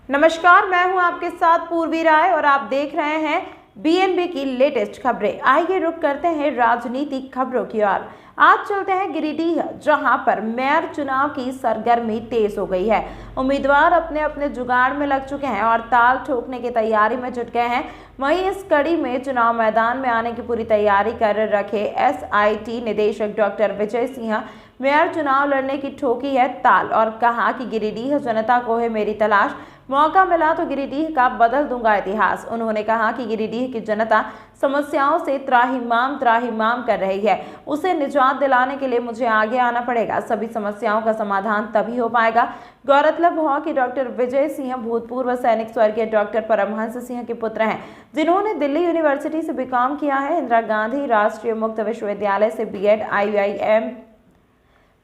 नमस्कार, मैं हूं आपके साथ पूर्वी राय और आप देख रहे हैं बीएनबी की लेटेस्ट खबरें। आइए रुक करते हैं राजनीतिक खबरों की ओर। आज चलते हैं गिरिडीह, जहां पर मेयर चुनाव की सरगर्मी तेज हो गई है। उम्मीदवार अपने अपने जुगाड़ में लग चुके हैं और ताल ठोकने की तैयारी में जुट गए हैं। वहीं इस कड़ी में चुनाव मैदान में आने की पूरी तैयारी कर रखे एसआईटी निदेशक डॉक्टर विजय सिंह मेयर चुनाव लड़ने की ठोकी है ताल और कहा कि गिरिडीह जनता को है मेरी तलाश, मौका मिला तो गिरिडीह का बदल दूंगा इतिहास। उन्होंने कहा कि गिरिडीह की जनता समस्याओं से त्राहिमाम कर रही है, उसे निजात दिलाने के लिए मुझे आगे आना पड़ेगा। सभी समस्याओं का समाधान तभी हो पाएगा। गौरतलब हो कि डॉक्टर विजय सिंह भूतपूर्व सैनिक स्वर्गीय डॉक्टर परमहंस सिंह के पुत्र हैं, जिन्होंने दिल्ली यूनिवर्सिटी से बीकॉम किया है, इंदिरा गांधी राष्ट्रीय मुक्त विश्वविद्यालय से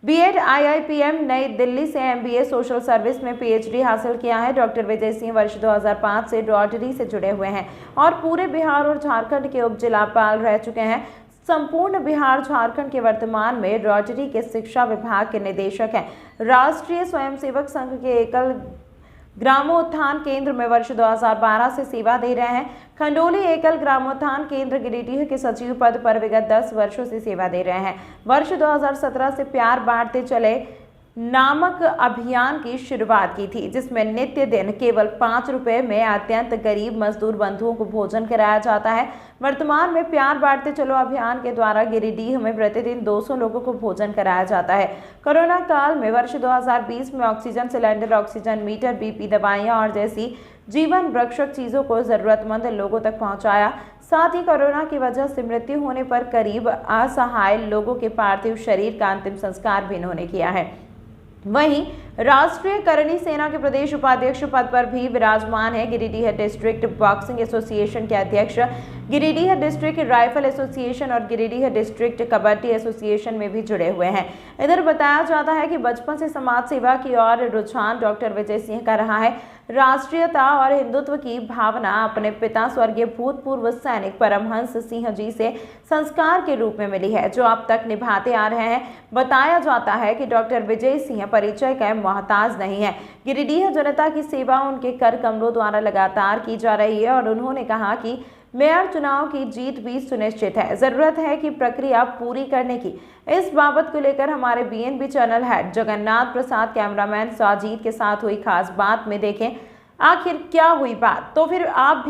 बीएड आईआईपीएम नई दिल्ली से एमबीए सोशल सर्विस में पीएचडी हासिल किया है। डॉक्टर विजय सिंह वर्ष 2005 से रोटरी से जुड़े हुए हैं और पूरे बिहार और झारखंड के उप जिलापाल रह चुके हैं। संपूर्ण बिहार झारखंड के वर्तमान में रोटरी के शिक्षा विभाग के निदेशक हैं। राष्ट्रीय स्वयंसेवक संघ के एकल ग्रामोत्थान केंद्र में वर्ष 2012 से सेवा दे रहे हैं। खंडोली एकल ग्रामोत्थान केंद्र गिरिडीह के सचिव पद पर विगत 10 वर्षों से सेवा दे रहे हैं। वर्ष 2017 से प्यार बांटते चले नामक अभियान की शुरुआत की थी, जिसमें नित्य दिन केवल 5 रुपए में अत्यंत गरीब मजदूर बंधुओं को भोजन कराया जाता है। वर्तमान में प्यार बांटते चलो अभियान के द्वारा गिरिडीह में प्रतिदिन 200 लोगों को भोजन कराया जाता है। कोरोना काल में वर्ष 2020 में oxygen cylinder, oxygen meter, BP दवाइयां और जैसी जीवन रक्षक चीजों को जरूरतमंद लोगों तक पहुंचाया। साथ ही कोरोना की वजह से मृत्यु होने पर करीब असहाय लोगों के पार्थिव शरीर का अंतिम संस्कार भी इन्होंने किया है। वहीं राष्ट्रीय करणी सेना के प्रदेश उपाध्यक्ष पद पर भी विराजमान है। गिरिडीह डिस्ट्रिक्ट बॉक्सिंग एसोसिएशन के अध्यक्ष, गिरिडीह डिस्ट्रिक्ट राइफल एसोसिएशन और गिरिडीह डिस्ट्रिक्ट कबड्डी एसोसिएशन में भी जुड़े हुए हैं। इधर बताया जाता है कि बचपन से समाज सेवा की ओर रुझान डॉक्टर विजय सिंह का रहा है। राष्ट्रीयता और हिंदुत्व की भावना अपने पिता स्वर्गीय भूतपूर्व सैनिक परमहंस सिंह जी से संस्कार के रूप में मिली है, जो अब तक निभाते आ रहे हैं। बताया जाता है कि डॉक्टर विजय सिंह परिचय का मोहताज नहीं है। गिरिडीह जनता की सेवा उनके कर कमलों द्वारा लगातार की जा रही है और उन्होंने कहा कि मेयर चुनाव की जीत भी सुनिश्चित है। जरूरत है कि प्रक्रिया पूरी करने की। इस बाबत को लेकर हमारे बीएनबी चैनल हेड जगन्नाथ प्रसाद कैमरामैन साजिद के साथ हुई खास बात में देखें आखिर क्या हुई बात। तो फिर आप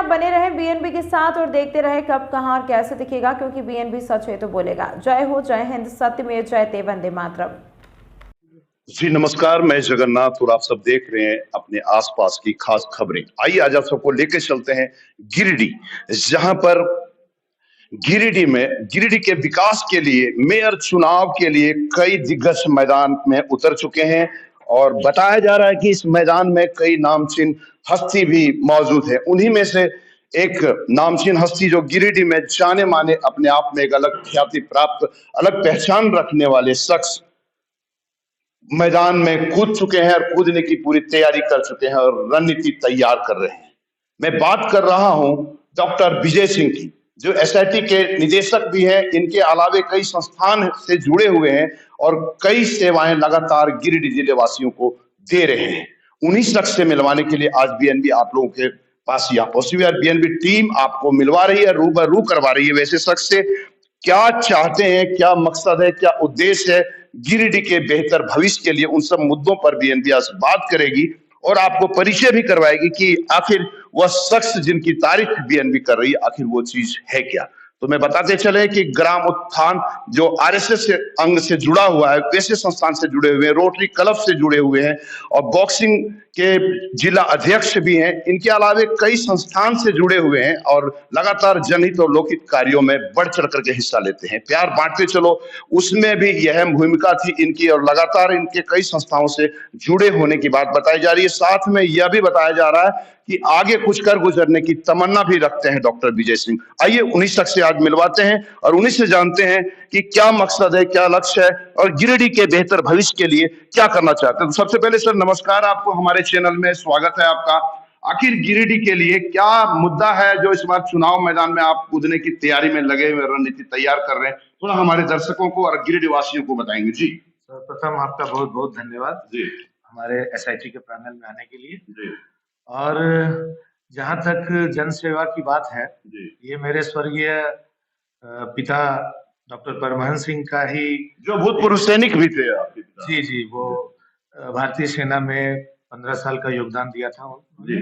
बने रहें बीएनबी के साथ और देखते रहे कब, कहां और कैसे दिखेगा, क्योंकि बीएनबी सच है तो बोलेगा। जय हो, जय हिंद, सत्यमेव जयते, वंदे मातरम। जी नमस्कार, मैं जगन्नाथ और आप सब देख रहे हैं अपने आसपास की खास खबरें। आइए आज आप सबको लेकर चलते हैं गिरिडीह, जहां पर गिरिडीह के विकास के लिए मेयर चुनाव के लिए कई दिग्गज मैदान में उतर चुके हैं और बताया जा रहा है कि इस मैदान में कई नामचीन हस्ती भी मौजूद है। उन्हीं में से एक नामचीन हस्ती जो गिरिडीह में जाने माने, अपने आप में एक अलग ख्याति प्राप्त, अलग पहचान रखने वाले शख्स मैदान में कूद चुके हैं और कूदने की पूरी तैयारी कर चुके हैं और रणनीति तैयार कर रहे हैं। मैं बात कर रहा हूं डॉक्टर विजय सिंह की, जो एसआईटी के निदेशक भी हैं। इनके अलावे कई संस्थान से जुड़े हुए हैं और कई सेवाएं लगातार गिरिडीह जिले वासियों को दे रहे हैं। उन्हीं शख्स से मिलवाने के लिए आज बीएनबी आप लोगों के पास यहाँ पहुंची हुई है। बीएनबी टीम आपको मिलवा रही है, रूबरू करवा रही है वैसे शख्स से। क्या चाहते हैं, क्या मकसद है, क्या उद्देश्य है गिरिडीह के बेहतर भविष्य के लिए, उन सब मुद्दों पर बीएनबी आज बात करेगी और आपको परिचय भी करवाएगी कि आखिर वह शख्स जिनकी तारीफ बीएनबी कर रही है, आखिर वो चीज है क्या। तो मैं बताते चले कि ग्राम उत्थान जो आरएसएस से अंग से जुड़ा हुआ है, वैसे संस्थान से जुड़े हुए हैं, रोटरी क्लब से जुड़े हुए हैं और बॉक्सिंग के जिला अध्यक्ष भी हैं। इनके अलावे कई संस्थान से जुड़े हुए हैं और लगातार जनहित और लोकहित कार्यों में बढ़ चढ़ करके हिस्सा लेते हैं। प्यार बांटते चलो उसमें भी यह भूमिका थी इनकी और लगातार इनके कई संस्थाओं से जुड़े होने की बात बताई जा रही है। साथ में यह भी बताया जा रहा है कि आगे कुछ कर गुजरने की तमन्ना भी रखते हैं डॉक्टर विजय सिंह। आइए उन्हीं शख्स से आज मिलवाते हैं और उन्हीं से जानते हैं कि क्या मकसद है, क्या लक्ष्य है और गिरिडीह के बेहतर भविष्य के लिए क्या करना चाहते हैं। तो सबसे पहले सर नमस्कार, आपको हमारे चैनल में स्वागत है आपका। आखिर गिरिडीह के लिए क्या मुद्दा है जो इस बार चुनाव मैदान में आप कूदने की तैयारी में लगे हुए, रणनीति तैयार कर रहे हैं, थोड़ा हमारे दर्शकों को और गिरिडीह वासियों को बताएंगे। जी प्रथम आपका बहुत बहुत धन्यवाद। जी हमारे एसआईटी के पैनल में आने के लिए। जी। और जहाँ तक जन सेवा की बात है, ये मेरे स्वर्गीय पिता डॉक्टर परमहंस सिंह का ही, जो भूतपूर्व सैनिक भी थे आपके पिता। जी जी, वो भारतीय सेना में 15 साल का योगदान दिया था उन्होंने।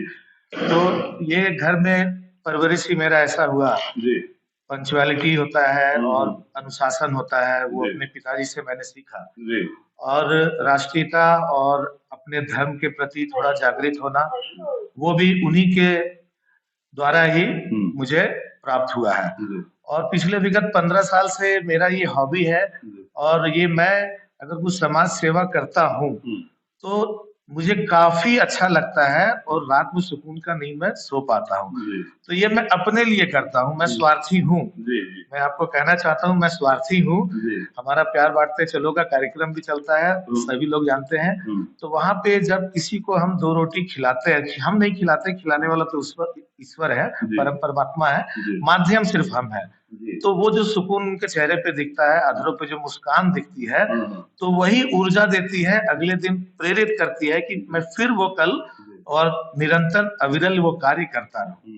तो ये घर में परवरिश ही मेरा ऐसा हुआ, पंक्चुअलिटी होता है और अनुशासन होता है, वो अपने पिताजी से मैंने सीखा। और राष्ट्रीयता और अपने धर्म के प्रति थोड़ा जागृत होना, वो भी उन्हीं के द्वारा ही मुझे प्राप्त हुआ है। और पिछले विगत 15 साल से मेरा ये हॉबी है, और ये मैं अगर कुछ समाज सेवा करता हूँ तो मुझे काफी अच्छा लगता है, और रात में सुकून का नींद में सो पाता हूँ। तो ये मैं अपने लिए करता हूँ, मैं स्वार्थी हूँ। मैं आपको कहना चाहता हूँ, मैं स्वार्थी हूँ। हमारा प्यार बांटते चलो का कार्यक्रम भी चलता है, सभी लोग जानते हैं। तो वहां पे जब किसी को हम 2 रोटी खिलाते हैं, हम नहीं खिलाते, खिलाने वाला तो ईश्वर है, परम परमात्मा है, माध्यम सिर्फ हम है। तो वो जो सुकून उनके चेहरे पे दिखता है, अधरों पे जो मुस्कान दिखती है, तो वही ऊर्जा देती है, अगले दिन प्रेरित करती है कि मैं फिर वो कल और निरंतर अविरल वो कार्य करता रहूं।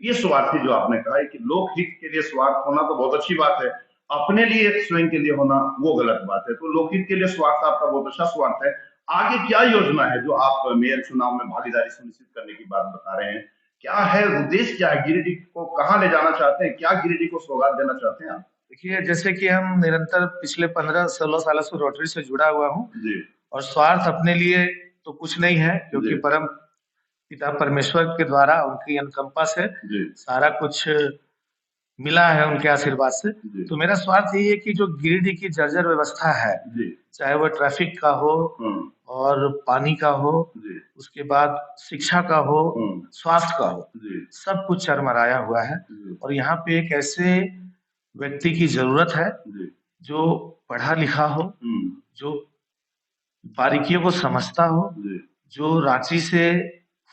ये स्वार्थी जो आपने कहा है कि लोकहित के लिए स्वार्थ होना तो बहुत अच्छी बात है, अपने लिए स्वयं के लिए होना वो गलत बात है। तो लोकहित के लिए स्वार्थ आपका बहुत अच्छा स्वार्थ है। आगे क्या योजना है जो आप मेयर चुनाव में भागीदारी सुनिश्चित करने की बात बता रहे हैं? क्या है उद्देश्य, क्या है? गिरिडीह को कहाँ ले जाना चाहते हैं? क्या गिरिडीह को सौगात देना चाहते हैं आप? देखिए, जैसे कि हम निरंतर पिछले 15-16 सालों से रोटरी से जुड़ा हुआ हूँ, और स्वार्थ अपने लिए तो कुछ नहीं है, क्योंकि परम पिता परमेश्वर के द्वारा उनकी अनुकंपा से सारा कुछ मिला है, उनके आशीर्वाद से। तो मेरा स्वार्थ यही है कि जो गिरिडीह की जर्जर व्यवस्था है, चाहे वो ट्रैफिक का हो और पानी का हो, उसके बाद शिक्षा का हो, स्वास्थ्य का हो, सब कुछ चरमराया हुआ है। और यहाँ पे एक ऐसे व्यक्ति की जरूरत है जो पढ़ा लिखा हो, जो बारीकियों को समझता हो, जो रांची से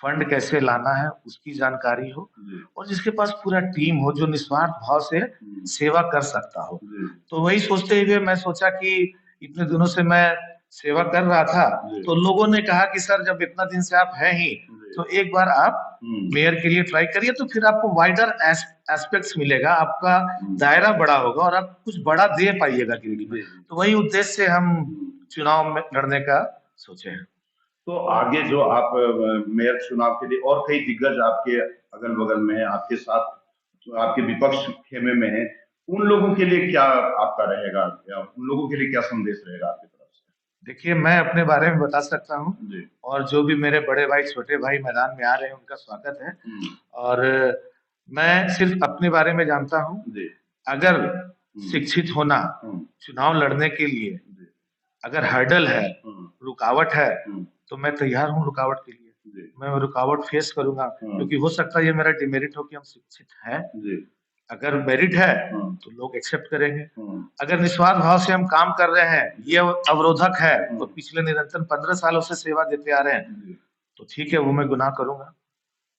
फंड कैसे लाना है उसकी जानकारी हो, और जिसके पास पूरा टीम हो, जो निस्वार्थ भाव से सेवा कर सकता हो। तो वही सोचते हुए मैं सोचा कि इतने दिनों से मैं सेवा कर रहा था, तो लोगों ने कहा कि सर जब इतना दिन से आप हैं ही, तो एक बार आप मेयर के लिए ट्राई करिए, तो फिर आपको वाइडर एस्पेक्ट्स मिलेगा, आपका दायरा बड़ा होगा और आप कुछ बड़ा दे पाइएगा गिरिडीह में। तो वही उद्देश्य से हम चुनाव में लड़ने का सोचे हैं। तो आगे जो आप मेयर चुनाव के लिए, और कई दिग्गज आपके अगल बगल में है, आपके साथ जो आपके विपक्ष खेमे में है, उन लोगों के लिए क्या आपका रहेगा, या उन लोगों के लिए क्या संदेश रहेगा आपकी तरफ से? देखिए, मैं अपने बारे में बता सकता हूँ, और जो भी मेरे बड़े भाई छोटे भाई मैदान में आ रहे हैं उनका स्वागत है। और मैं सिर्फ अपने बारे में जानता हूँ, अगर शिक्षित होना चुनाव लड़ने के लिए अगर हर्डल है, रुकावट है, तो मैं तैयार हूँ रुकावट के लिए। मैं रुकावट फेस करूंगा, क्योंकि हो सकता है ये मेरा डिमेरिट हो कि हम शिक्षित हैं। अगर मेरिट है तो लोग एक्सेप्ट करेंगे। अगर निस्वार्थ भाव से हम काम कर रहे हैं, ये अवरोधक है, तो पिछले निरंतर 15 सालों से सेवा देते आ रहे हैं, तो ठीक है, वो मैं गुनाह करूंगा।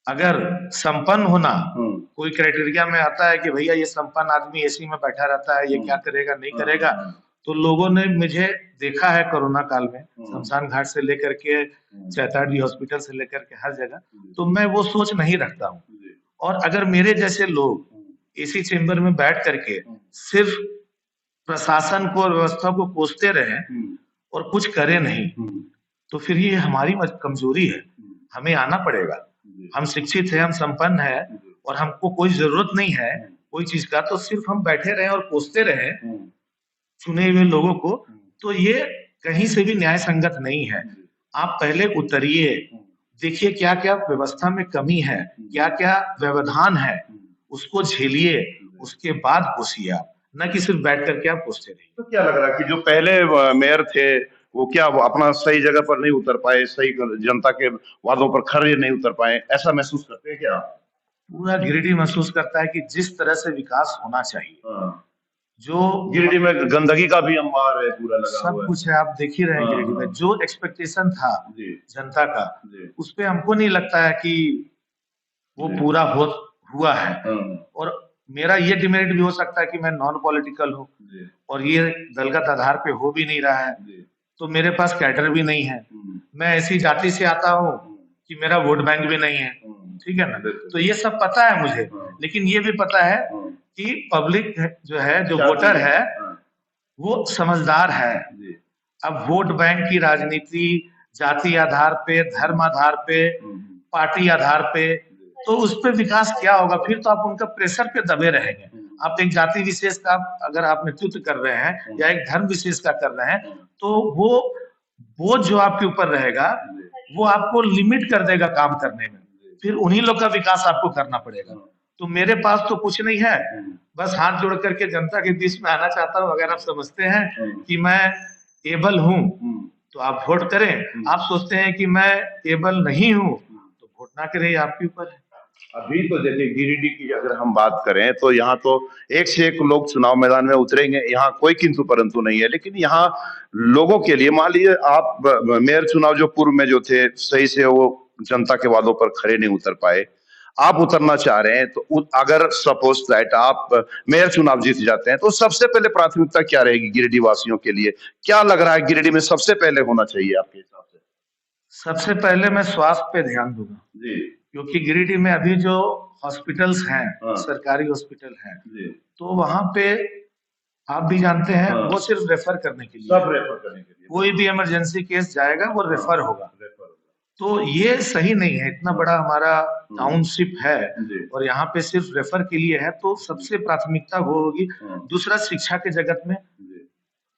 अगर संपन्न होना कोई क्राइटेरिया में आता है कि भैया ये संपन्न आदमी एसी में बैठा रहता है, ये क्या करेगा नहीं करेगा, तो लोगों ने मुझे देखा है कोरोना काल में, शमशान घाट से लेकर के चैताड़ी हॉस्पिटल से लेकर के हर जगह, तो मैं वो सोच नहीं रखता हूँ। और अगर मेरे जैसे लोग एसी चेंबर में बैठ करके सिर्फ प्रशासन को और व्यवस्था को कोसते रहे और कुछ करे नहीं, तो फिर ये हमारी कमजोरी है। हमें आना पड़ेगा। हम शिक्षित हैं, हम संपन्न हैं, और हमको कोई जरूरत नहीं है कोई चीज का, तो सिर्फ हम बैठे रहे और कोसते रहे चुने हुए लोगों को, तो ये कहीं से भी न्याय संगत नहीं है। आप पहले उतरिए, देखिए क्या क्या व्यवस्था में कमी है, क्या क्या व्यवधान है, उसको झेलिए, उसके बाद कोसिए आप, न कि सिर्फ बैठ करके आप कोसते रहिए। तो क्या लग रहा है कि जो पहले मेयर थे वो क्या वो अपना सही जगह पर नहीं उतर पाए, सही जनता के वादों पर खरे नहीं उतर पाए, ऐसा महसूस करते हैं क्या? पूरा गिरिडीह महसूस करता है कि जिस तरह से विकास होना चाहिए, जो गिरिडीह में गंदगी का भी अंबार है, पूरा लगा सब हुआ है। कुछ है, आप देख ही रहे हैं गिरिडीह में जो एक्सपेक्टेशन था जनता का, उस पे हमको नहीं लगता है कि वो पूरा हुआ है। और मेरा ये डिमेरिट भी हो सकता है कि मैं नॉन पॉलिटिकल हूँ और ये दलगत आधार पे हो भी नहीं रहा है, तो मेरे पास कैडर भी नहीं है, मैं ऐसी जाति से आता हूँ कि मेरा वोट बैंक भी नहीं है, ठीक है ना। तो ये सब पता है मुझे, लेकिन ये भी पता है कि पब्लिक जो है, जो वोटर है, वो समझदार है। अब वोट बैंक की राजनीति जाति आधार पे, धर्म आधार पे, पार्टी आधार पे, तो उस पे विकास क्या होगा? फिर तो आप उनका प्रेशर पे दबे रहेंगे। आप एक जाति विशेष का अगर आप नेतृत्व कर रहे हैं या एक धर्म विशेष का कर रहे हैं, तो वो बोझ जो आपके ऊपर रहेगा, वो आपको लिमिट कर देगा काम करने में। फिर उन्हीं लोग का विकास आपको करना पड़ेगा। तो मेरे पास तो कुछ नहीं है, बस हाथ जोड़ करके जनता के बीच में आना चाहता हूँ। अगर आप समझते हैं कि मैं एबल हूँ तो आप वोट करें, आप सोचते हैं कि मैं एबल नहीं हूँ तो वोट ना करें, आपके ऊपर है। अभी तो जैसे गिरिडीह की अगर हम बात करें तो यहाँ तो एक से एक लोग चुनाव मैदान में उतरेंगे, यहाँ कोई किंतु परंतु नहीं है। लेकिन यहाँ लोगों के लिए, मान लीजिए आप मेयर चुनाव जो पूर्व में जो थे सही से वो जनता के वादों पर खड़े नहीं उतर पाए, आप उतरना चाह रहे हैं, तो अगर सपोज दैट आप मेयर चुनाव जीत जाते हैं तो सबसे पहले प्राथमिकता क्या रहेगी गिरिडीह वासियों के लिए? क्या लग रहा है गिरिडीह में सबसे पहले होना चाहिए आपके हिसाब से? सबसे पहले मैं स्वास्थ्य पे ध्यान दूंगा जी, क्योंकि गिरिडीह में अभी जो हॉस्पिटल्स हैं, सरकारी हॉस्पिटल हैं, तो वहां पे आप भी जानते हैं वो सिर्फ रेफर करने के लिए, सब रेफर करने के लिए, कोई भी इमरजेंसी केस जाएगा वो रेफर होगा। तो ये सही नहीं है। इतना बड़ा हमारा टाउनशिप है और यहाँ पे सिर्फ रेफर के लिए है, तो सबसे प्राथमिकता वो होगी। दूसरा, शिक्षा के जगत में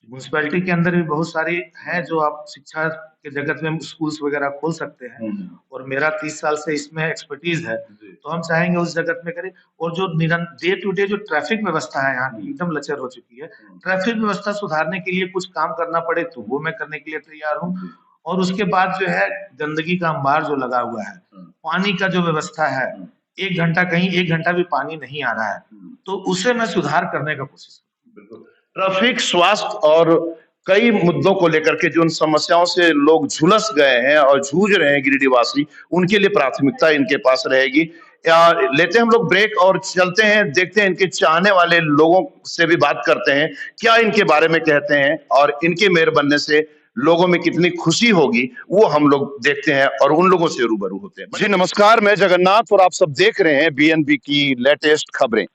म्युनिसिपैलिटी के अंदर भी बहुत सारी हैं जो आप शिक्षा के जगत में स्कूल्स वगैरह खोल सकते हैं, और मेरा 30 साल से इसमें एक्सपर्टीज है, तो हम चाहेंगे उस जगत में करें। और जो डे टू डे जो ट्रैफिक व्यवस्था है यहाँ की एकदम लचर हो चुकी है, ट्रैफिक व्यवस्था सुधारने के लिए कुछ काम करना पड़े तो वो मैं करने के लिए तैयार हूँ। और उसके बाद जो है गंदगी का अंबार जो लगा हुआ है, पानी का जो व्यवस्था है, 1 घंटा कहीं 1 घंटा भी पानी नहीं आ रहा है, तो उसे मैं सुधार करने का कोशिश करूँ। ट्रैफिक, स्वास्थ्य और कई मुद्दों को लेकर के जो उन समस्याओं से लोग झुलस गए हैं और जूझ रहे हैं गिरिडीह वासी, उनके लिए प्राथमिकता इनके पास रहेगी। या लेते हैं हम लोग ब्रेक और चलते हैं, देखते हैं इनके चाहने वाले लोगों से भी बात करते हैं, क्या इनके बारे में कहते हैं और इनके मेयर बनने से लोगों में कितनी खुशी होगी, वो हम लोग देखते हैं और उन लोगों से रूबरू होते हैं। जी नमस्कार, मैं जगन्नाथ और आप सब देख रहे हैं बीएनबी की लेटेस्ट खबरें।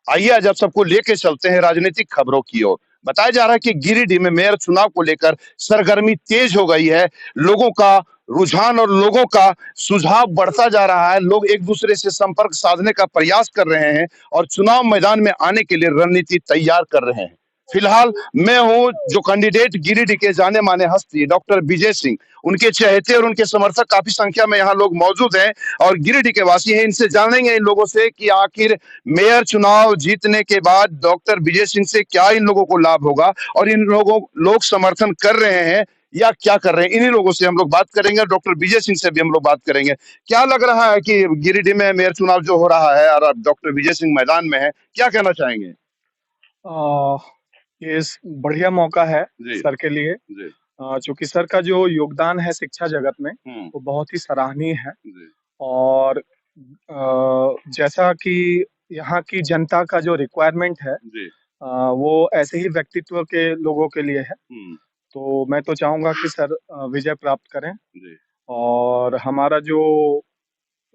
आइए आज आप सबको लेके चलते हैं राजनीतिक खबरों की ओर। बताया जा रहा है कि गिरिडीह में मेयर चुनाव को लेकर सरगर्मी तेज हो गई है। लोगों का रुझान और लोगों का सुझाव बढ़ता जा रहा है। लोग एक दूसरे से संपर्क साधने का प्रयास कर रहे हैं और चुनाव मैदान में आने के लिए रणनीति तैयार कर रहे हैं। फिलहाल मैं हूं जो कैंडिडेट गिरिडीह के जाने माने हस्ती डॉक्टर विजय सिंह, उनके चहेते और उनके समर्थक काफी संख्या में यहाँ लोग मौजूद हैं और गिरिडीह के वासी हैं। इनसे जानेंगे इन लोगों से कि आखिर मेयर चुनाव जीतने के बाद डॉक्टर विजय सिंह से क्या इन लोगों को लाभ होगा और इन लोग समर्थन कर रहे हैं या क्या कर रहे हैं। इन्हीं लोगों से हम लोग बात करेंगे। डॉक्टर विजय सिंह से भी हम लोग बात करेंगे। क्या लग रहा है कि गिरिडीह में मेयर चुनाव जो हो रहा है और डॉक्टर विजय सिंह मैदान में है, क्या कहना चाहेंगे? ये बढ़िया मौका है सर के लिए, चूंकि सर का जो योगदान है शिक्षा जगत में वो बहुत ही सराहनीय है। और जैसा कि यहाँ की जनता का जो रिक्वायरमेंट है वो ऐसे ही व्यक्तित्व के लोगों के लिए है। तो मैं तो चाहूंगा कि सर विजय प्राप्त करें और हमारा जो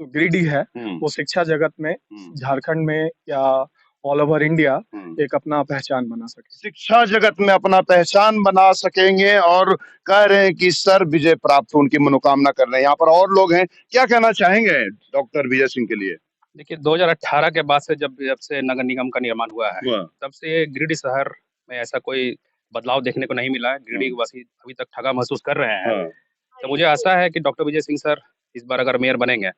गिरिडीह है वो शिक्षा जगत में, झारखंड में या ऑल ओवर इंडिया एक अपना पहचान बना सके। शिक्षा जगत में अपना पहचान बना सकेंगे और कह रहे हैं कि सर विजय प्राप्त हो, उनकी मनोकामना कर रहे हैं। यहाँ पर और लोग हैं, क्या कहना चाहेंगे डॉक्टर विजय सिंह के लिए? देखिए 2018 के बाद से जब से नगर निगम का निर्माण हुआ है तब से गिरिडीह शहर में ऐसा कोई बदलाव देखने को नहीं मिला है। गिरिडीह वासी अभी तक ठगा महसूस कर रहे हैं। तो मुझे आशा है कि डॉक्टर विजय सिंह सर इस बार अगर मेयर बनेंगे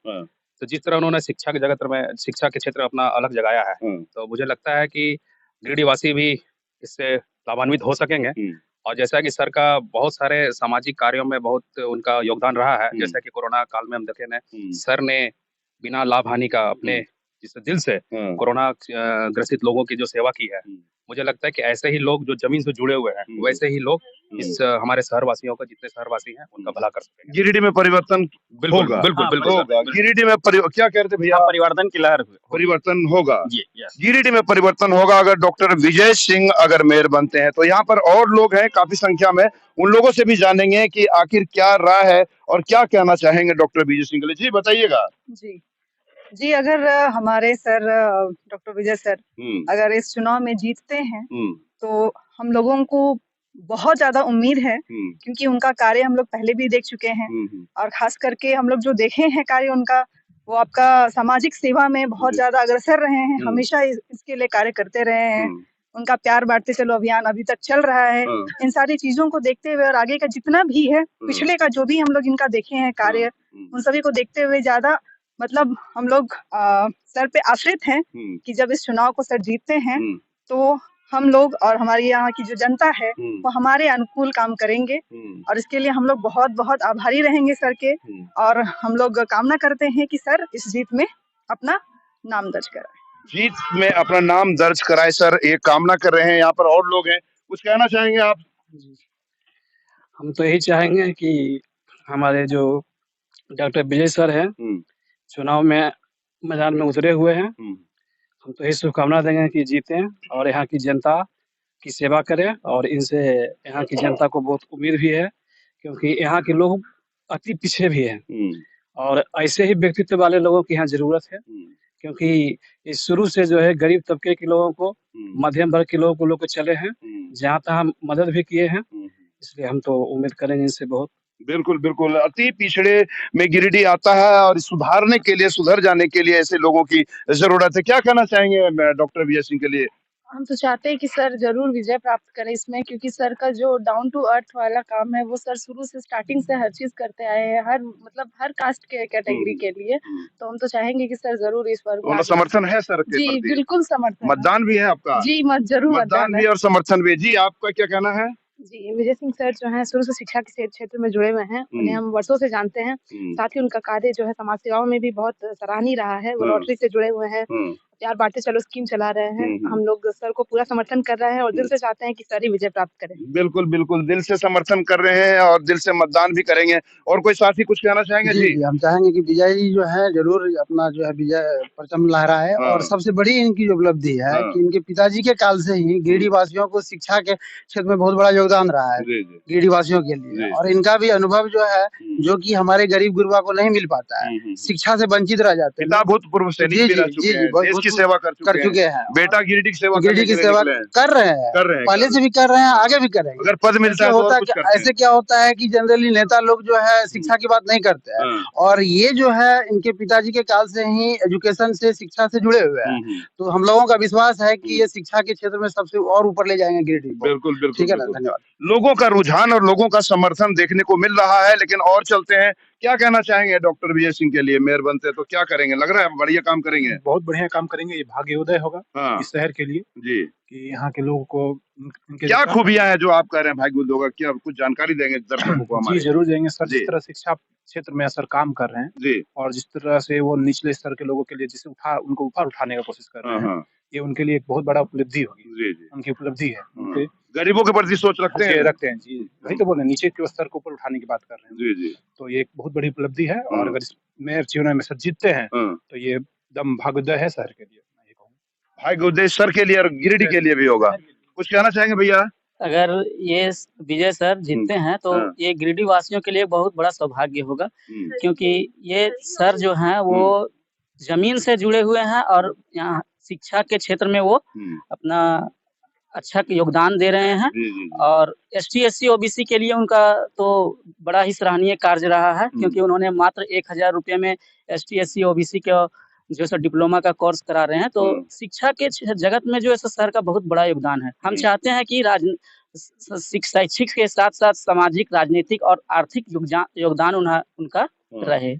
तो जिस तरह उन्होंने शिक्षा के जगत में, शिक्षा के क्षेत्र में अपना अलग जगाया है, तो मुझे लगता है कि गिरिडीह वासी भी इससे लाभान्वित हो सकेंगे। और जैसा कि सर का बहुत सारे सामाजिक कार्यों में बहुत उनका योगदान रहा है, जैसा कि कोरोना काल में हम देखे ने सर ने बिना लाभ हानि का अपने जिस दिल से कोरोना ग्रसित लोगों की जो सेवा की है, मुझे लगता है कि ऐसे ही लोग जो जमीन से जुड़े हुए हैं, वैसे ही लोग इस हमारे शहरवासियों का, जितने शहरवासी हैं उनका भला कर सकते हैं। गिरिडीह में परिवर्तन बिल्कुल होगा। बिल्कुल बिल्कुल होगा। गिरिडीह में क्या कहते थे भैया? परिवर्तन की लहर परिवर्तन होगा। जी, यस। गिरिडीह में परिवर्तन होगा अगर डॉक्टर विजय सिंह अगर मेयर बनते हैं। तो यहाँ पर और लोग हैं काफी संख्या में, उन लोगों से भी जानेंगे कि आखिर क्या राय है और क्या कहना चाहेंगे डॉक्टर विजय सिंह के लिए। जी बताइएगा। जी, अगर हमारे सर डॉक्टर विजय सर अगर इस चुनाव में जीतते हैं तो हम लोगों को बहुत ज्यादा उम्मीद है, क्योंकि उनका कार्य हम लोग पहले भी देख चुके हैं और खास करके हम लोग जो देखे हैं कार्य उनका, वो आपका सामाजिक सेवा में बहुत ज्यादा अग्रसर रहे हैं, हमेशा इसके लिए कार्य करते रहे हैं। उनका प्यार बांटते चलो अभियान अभी तक चल रहा है। इन सारी चीजों को देखते हुए और आगे का जितना भी है, पिछले का जो भी हम लोग इनका देखे हैं कार्य, उन सभी को देखते हुए ज्यादा मतलब हम लोग सर पे आश्रित हैं कि जब इस चुनाव को सर जीतते हैं तो हम लोग और हमारी यहाँ की जो जनता है वो हमारे अनुकूल काम करेंगे और इसके लिए हम लोग बहुत बहुत आभारी रहेंगे सर के। और हम लोग कामना करते हैं कि सर इस जीत में अपना नाम दर्ज कराए। जीत में अपना नाम दर्ज कराए सर, ये कामना कर रहे हैं। यहाँ पर और लोग हैं, कुछ कहना चाहेंगे आप? हम तो यही चाहेंगे कि हमारे जो डॉक्टर विजय सर हैं चुनाव में मैदान में उतरे हुए हैं, हम तो यही शुभकामना देंगे कि जीतें और यहाँ की जनता की सेवा करें। और इनसे यहाँ की जनता को बहुत उम्मीद भी है, क्योंकि यहाँ के लोग अति पिछड़े भी हैं और ऐसे ही व्यक्तित्व वाले लोगों की यहाँ जरूरत है, क्योंकि इस शुरू से जो है गरीब तबके के लोगों को, मध्यम वर्ग के लोगों को लोग चले हैं, जहाँ तक हम मदद भी किए हैं, इसलिए हम तो उम्मीद करेंगे इनसे बहुत। बिल्कुल बिल्कुल, अति पिछड़े में गिरिडीह आता है और सुधारने के लिए, सुधर जाने के लिए ऐसे लोगों की जरूरत है। क्या कहना चाहेंगे डॉक्टर विजय सिंह के लिए? हम तो चाहते हैं कि सर जरूर विजय प्राप्त करें इसमें, क्योंकि सर का जो डाउन टू अर्थ वाला काम है वो सर शुरू से स्टार्टिंग से हर चीज करते आए हैं, हर कास्ट के कैटेगरी के लिए। तो हम तो चाहेंगे कि सर जरूर इस पर समर्थन है सर के जी प्रति? बिल्कुल समर्थन। मतदान भी है आपका? जी जरूर मतदान भी और समर्थन भी। जी आपका क्या कहना है? जी, विजय सिंह सर जो हैं शुरू से शिक्षा के क्षेत्र में जुड़े हुए हैं, उन्हें हम वर्षों से जानते हैं। साथ ही उनका कार्य जो है समाज सेवाओं में भी बहुत सराहनीय रहा है। वो लॉटरी से जुड़े हुए हैं, प्यार बांटते चलो स्कीम चला रहे हैं। हम लोग सर को पूरा समर्थन कर रहे हैं और दिल से चाहते हैं कि सर ही विजय प्राप्त करें। बिल्कुल बिल्कुल, दिल से समर्थन कर रहे हैं और दिल से मतदान भी करेंगे। और कोई साथी कुछ कहना चाहेंगे? जी हम चाहेंगे कि विजय जी जो है जरूर अपना जो है विजय परचम लहराए। और सबसे बड़ी इनकी उपलब्धि है कि इनके पिताजी के काल से ही गिरिडीह वासियों को शिक्षा के क्षेत्र में बहुत बड़ा योगदान रहा है गिरिडीह वासियों के लिए। और इनका भी अनुभव जो है, जो कि हमारे गरीब गुरबा को नहीं मिल पाता है, शिक्षा से वंचित रह जाते हैं। भूतपूर्व सैनिक भी रह चुके हैं, देश की सेवा कर चुके हैं। बेटा गिरिडीह की सेवा कर रहे हैं, पहले से भी कर रहे हैं, आगे भी करेंगे। अगर पद मिलता है ऐसे क्या होता है कि जनरली नेता लोग जो है शिक्षा की बात नहीं करते हैं, और ये जो है इनके पिताजी के काल से ही एजुकेशन से, शिक्षा से जुड़े हुए हैं। तो हम लोगों का विश्वास है कि ये शिक्षा के क्षेत्र में सबसे और ऊपर ले जाएंगे गिरिडीह को। बिल्कुल बिल्कुल, ठीक है ना, धन्यवाद। लोगों का रुझान और लोगों का समर्थन देखने को मिल रहा है। लेकिन और चलते हैं, क्या कहना चाहेंगे डॉक्टर विजय सिंह के लिए? मेयर बनते तो क्या करेंगे? लग रहा है बढ़िया काम करेंगे। बहुत बढ़िया काम करेंगे, ये भाग्योदय होगा इस शहर के लिए जी, कि यहाँ के लोगों को क्या खूबियां हैं जो आप कह रहे हैं भाग्योदय होगा? क्या कुछ जानकारी देंगे दर्शकों को हमारे? जी जरूर देंगे सर। जिस तरह शिक्षा क्षेत्र में सर काम कर रहे हैं जी, और जिस तरह से वो निचले स्तर के लोगों के लिए जिसे उनको ऊपर उठाने का कोशिश कर रहे हैं, ये उनके लिए एक बहुत बड़ा उपलब्धि होगी। जी जी, उनकी उपलब्धि है, उनके गरीबों के प्रति सोच रखते हैं जी। वही तो बोल रहे हैं, नीचे के स्तर को ऊपर उठाने की बात कर रहे हैं। जी जी, तो ये एक बहुत बड़ी उपलब्धि है। और अगर इस मेयर चुनाव में सर जीतते हैं तो ये एकदम भाग्योदय है शहर के लिए। मैं ये कहूँगा भाग्योदय सर के लिए और गिरिडीह के लिए भी होगा। कुछ कहना चाहेंगे भैया? अगर ये विजय सर जीतते हैं तो ये गिरिडीह वासियों के लिए बहुत बड़ा सौभाग्य होगा, क्योंकि ये सर जो हैं वो जमीन से जुड़े हुए हैं और यहाँ शिक्षा के क्षेत्र में वो अपना अच्छा योगदान दे रहे हैं। और ST SC OBC के लिए उनका तो बड़ा ही सराहनीय कार्य रहा है, क्योंकि उन्होंने मात्र 1000 रुपये में ST SC OBC के जो सर डिप्लोमा का कोर्स करा रहे हैं। तो शिक्षा के जगत में जो है सर का बहुत बड़ा योगदान है। हम चाहते हैं कि शैक्षिक के साथ साथ सामाजिक, राजनीतिक और आर्थिक योगदान उनका रहे।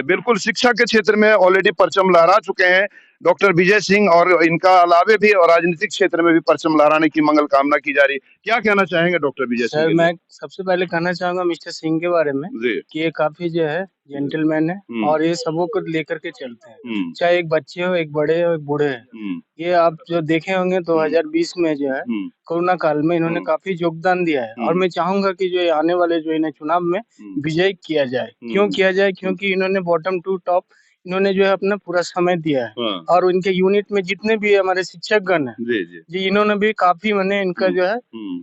बिल्कुल, शिक्षा के क्षेत्र में ऑलरेडी परचम लहरा चुके हैं डॉक्टर विजय सिंह और इनका अलावे भी और राजनीतिक क्षेत्र में भी परचम लहराने की मंगल कामना की जा रही है। क्या कहना चाहेंगे डॉक्टर विजय सिंह? सर मैं सबसे पहले कहना चाहूंगा मिस्टर सिंह के बारे में कि ये काफी जो है जेंटलमैन है और ये सबों को लेकर के चलते हैं, चाहे एक बच्चे हो, एक बड़े हो, एक बूढ़े हैं। ये आप जो देखे होंगे 2020 में जो है कोरोना काल में इन्होंने काफी योगदान दिया है और मैं चाहूंगा कि जो आने वाले जो इन्हें चुनाव में विजय किया जाए। क्यों किया जाए? क्योंकि इन्होंने बॉटम टू टॉप इन्होंने जो है अपना पूरा समय दिया है और उनके यूनिट में जितने भी हमारे शिक्षक गण है जी इन्होंने भी काफी मैंने इनका जो है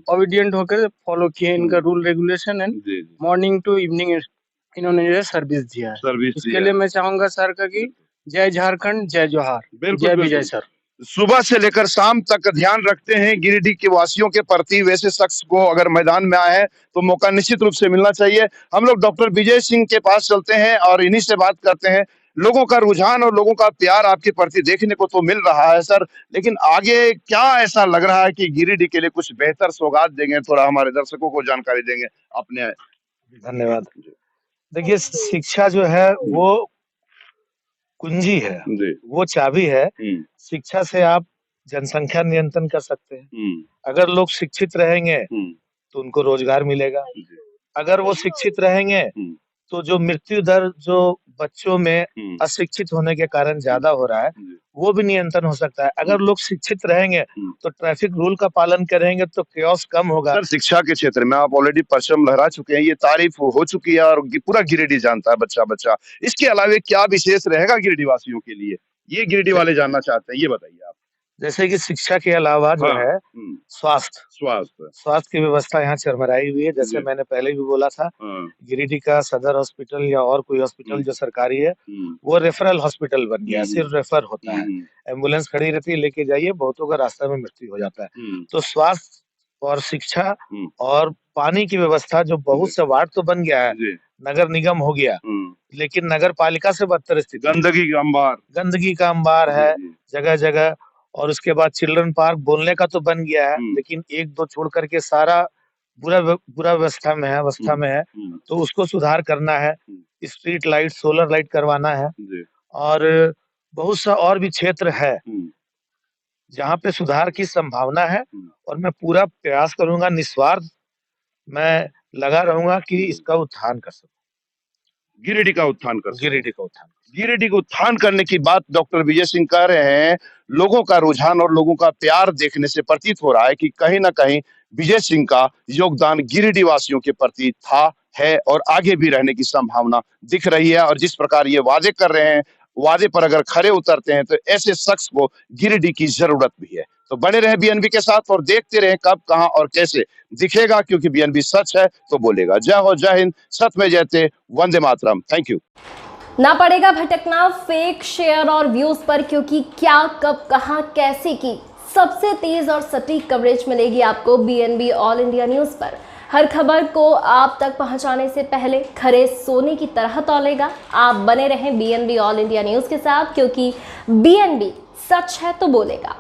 ओबीडियंट होकर फॉलो किए इनका rule regulation and morning to evening इन्होंने जो है सर्विस दिया है। इसके लिए मैं चाहूंगा सर का कि जय झारखंड, जय जोहार, जय विजय सर। सुबह से लेकर शाम तक ध्यान रखते हैं गिरिडीह के वासियों के प्रति। वैसे शख्स को अगर मैदान में आए हैं तो मौका निश्चित रूप से मिलना चाहिए। हम लोग डॉक्टर विजय सिंह के पास चलते हैं और इन्हीं से बात करते हैं। लोगों का रुझान और लोगों का प्यार आपके प्रति देखने को तो मिल रहा है सर, लेकिन आगे क्या ऐसा लग रहा है कि गिरिडीह के लिए कुछ बेहतर सौगात देंगे? थोड़ा हमारे दर्शकों को जानकारी देंगे अपने। धन्यवाद। देखिए शिक्षा जो है वो कुंजी है, वो चाबी है। शिक्षा से आप जनसंख्या नियंत्रण कर सकते हैं। अगर लोग शिक्षित रहेंगे तो उनको रोजगार मिलेगा। अगर वो शिक्षित रहेंगे तो जो मृत्यु दर जो बच्चों में अशिक्षित होने के कारण ज्यादा हो रहा है वो भी नियंत्रण हो सकता है। अगर लोग शिक्षित रहेंगे तो ट्रैफिक रूल का पालन करेंगे तो केओस कम होगा। सर शिक्षा के क्षेत्र में आप ऑलरेडी परचम लहरा चुके हैं, ये तारीफ हो चुकी है और पूरा गिरिडीह जानता है बच्चा बच्चा। इसके अलावा क्या विशेष रहेगा गिरिडीह वासियों के लिए, ये गिरिडीह वाले जानना चाहते हैं, ये बताइए आप। जैसे कि शिक्षा के अलावा जो है स्वास्थ्य की व्यवस्था यहाँ चरमराई हुई है। जैसे मैंने पहले भी बोला था, गिरिडीह का सदर हॉस्पिटल या और कोई हॉस्पिटल जो सरकारी है वो रेफरल हॉस्पिटल बन गया, सिर्फ रेफर होता है। एम्बुलेंस खड़ी रहती है, लेके जाइए, बहुतों का रास्ते में मृत्यु हो जाता है। तो स्वास्थ्य और शिक्षा और पानी की व्यवस्था जो बहुत से वार्ड तो बन गया है, नगर निगम हो गया, लेकिन नगर पालिका से बदतर स्थिति, गंदगी का अंबार है जगह जगह। और उसके बाद चिल्ड्रन पार्क बोलने का तो बन गया है, लेकिन एक दो छोड़ करके सारा बुरा अवस्था में है। तो उसको सुधार करना है, स्ट्रीट लाइट, सोलर लाइट करवाना है और बहुत सा और भी क्षेत्र है जहाँ पे सुधार की संभावना है। और मैं पूरा प्रयास करूंगा, निस्वार्थ मैं लगा रहूंगा कि इसका उत्थान कर सकूं, गिरिडीह का उत्थान करने की बात डॉक्टर विजय सिंह कह रहे हैं। लोगों का रुझान और लोगों का प्यार देखने से प्रतीत हो रहा है कि कहीं ना कहीं विजय सिंह का योगदान गिरिडीह वासियों के प्रति था, है और आगे भी रहने की संभावना दिख रही है। और जिस प्रकार ये वादे कर रहे हैं, वादे पर अगर खरे उतरते हैं तो ऐसे शख्स को गिरिडीह की जरूरत भी है। तो बने रहे बीएनबी के साथ और देखते रहे कब, कहां और कैसे दिखेगा, क्योंकि बीएनबी सच है तो बोलेगा। जय हो, जय हिंद, सत में जयते, वंदे मातरम। Thank you. ना पड़ेगा भटकना फेक शेयर और व्यूज पर, क्योंकि क्या, कब, कहां, कैसे की सबसे तेज और सटीक कवरेज मिलेगी आपको बीएनबी ऑल इंडिया न्यूज पर। हर खबर को आप तक पहुंचाने से पहले खरे सोने की तरह तौलेगा। आप बने रहें बीएनबी ऑल इंडिया न्यूज के साथ, क्योंकि बीएनबी सच है तो बोलेगा।